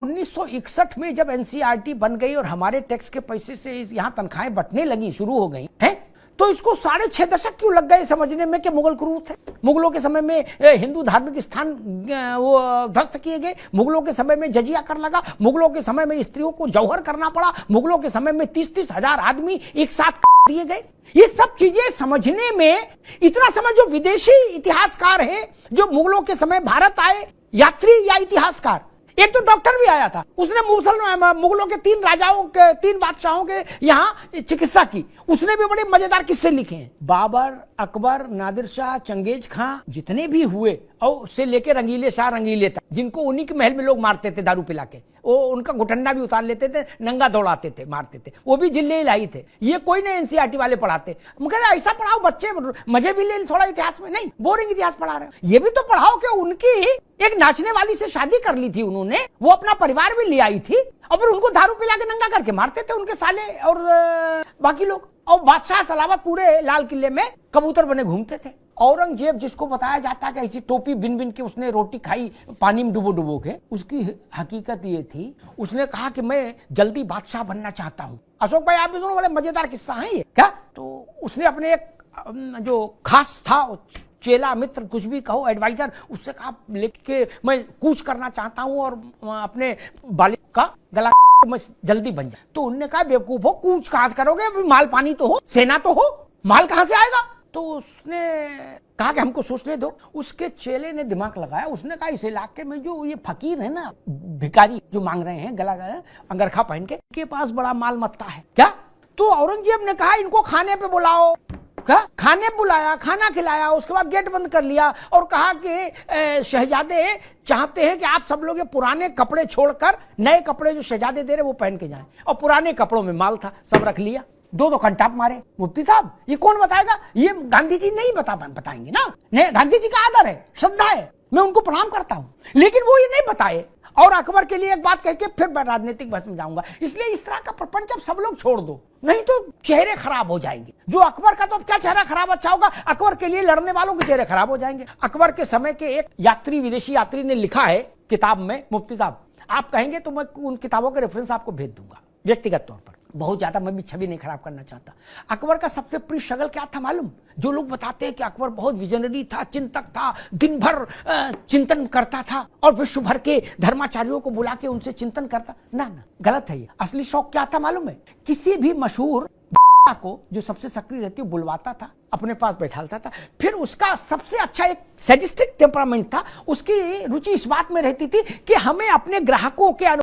1961 में जब एनसीईआरटी बन गई और हमारे टैक्स के पैसे से यहाँ तनख्वाहें बंटने लगी, शुरू हो गई हैं, तो इसको 6.5 दशक क्यों लग गए समझने में कि मुगल क्रूर थे। मुगलों के समय में हिंदू धार्मिक स्थान वो ध्वस्त किए गए, मुगलों के समय में जजिया कर लगा, मुगलों के समय में स्त्रियों को जौहर करना पड़ा, मुगलों के समय में 30-30 हजार आदमी एक साथ दिए गए। ये सब चीजें समझने में इतना समय, जो विदेशी इतिहासकार हैं जो मुगलों के समय भारत आए, यात्री या इतिहासकार, एक तो डॉक्टर भी आया था, उसने मुगलों के 3 राजाओं के 3 बादशाहों के यहाँ चिकित्सा की, उसने भी बड़े मजेदार किस्से लिखे हैं। बाबर, अकबर, नादिर शाह, चंगेज खां, जितने भी हुए और से लेके रंगीले शाह रंगीले तक, जिनको उन्हीं के महल में लोग मारते थे दारू पिला के, वो उनका घुटंडा भी उतार लेते थे, नंगा दौड़ाते थे, मारते थे, वो भी जिले इलाही थे। ये कोई नहीं एनसीईआरटी वाले पढ़ाते, मगर ऐसा पढ़ाओ बच्चे मजे भी ले थोड़ा इतिहास में, नहीं बोरिंग इतिहास पढ़ा रहे हो। ये भी तो पढ़ाओ कि उनकी एक नाचने वाली से शादी कर ली थी उन्होंने, वो अपना परिवार भी ले आई थी, और फिर उनको दारू पिला के नंगा करके मारते थे उनके साले और बाकी लोग। और बादशाह सलावत पूरे लाल किले में कबूतर बने घूमते थे। औरंगजेब, जिसको बताया जाता है कि ऐसी टोपी बिन बिन के उसने रोटी खाई पानी में डुबो डुबो के, उसकी हकीकत ये थी, उसने कहा कि मैं जल्दी बादशाह बनना चाहता हूँ। अशोक भाई, आप भी दोनों बड़े मजेदार किस्सा है ये क्या। तो उसने अपने एक जो खास था चेला मित्र, कुछ भी कहो, एडवाइजर, उससे कहा लेके मैं कूच करना चाहता हूँ और अपने बालिक का गला मैं जल्दी बन जाए। तो उन्होंने कहा बेवकूफ हो, कूच कहां से करोगे, माल पानी तो हो, सेना तो हो, माल कहां से आएगा। तो उसने कहा कि हमको सोचने दो। उसके चेले ने दिमाग लगाया, उसने कहा इस इलाके में जो ये फकीर है ना, भिखारी जो मांग रहे हैं गला अंगरखा पहन के पास बड़ा माल मत्ता है क्या। तो औरंगजेब ने कहा इनको खाने पे बुलाओ। क्या खाने बुलाया, खाना खिलाया, उसके बाद गेट बंद कर लिया और कहा कि शहजादे चाहते हैं कि आप सब लोग ये पुराने कपड़े छोड़कर नए कपड़े जो शहजादे दे रहे वो पहन के जाएं। और पुराने कपड़ों में माल था, सब रख लिया। 2 कंटाप मारे। मुफ्ती साहब, ये कौन बताएगा, ये गांधी जी नहीं बताएंगे ना। नहीं, गांधी जी का आदर है, श्रद्धा है, मैं उनको प्रणाम करता हूं, लेकिन वो ये नहीं बताए। और अकबर के लिए एक बात कह के फिर मैं राजनीतिक बहस में जाऊंगा। इसलिए इस तरह का प्रपंच अब सब लोग छोड़ दो, नहीं तो चेहरे खराब हो जाएंगे। जो अकबर का तो क्या चेहरा खराब अच्छा होगा, अकबर के लिए लड़ने वालों के चेहरे खराब हो जाएंगे। अकबर के समय के एक यात्री, विदेशी यात्री ने लिखा है किताब में, मुफ्ती साहब आप कहेंगे तो मैं उन किताबों के रेफरेंस आपको भेज दूंगा व्यक्तिगत तौर पर, बहुत ज्यादा मैं भी छवि नहीं खराब करना चाहता। अकबर का सबसे प्रिय शगल क्या था मालूम। जो लोग बताते हैं कि अकबर बहुत विजनरी था, चिंतक था, दिन भर चिंतन करता था और विश्व भर के धर्माचार्यों को बुला के उनसे चिंतन करता, ना गलत है ये। असली शौक क्या था मालूम है, किसी भी मशहूर को जो सबसे सक्रिय रहती है बुलवाता था, अपने पास बैठाता था। फिर उसका सबसे अच्छा एक सैडिस्टिक टेम्परामेंट था, उसकी रुचि इस बात में रहती थी कि हमें अपने ग्राहकों के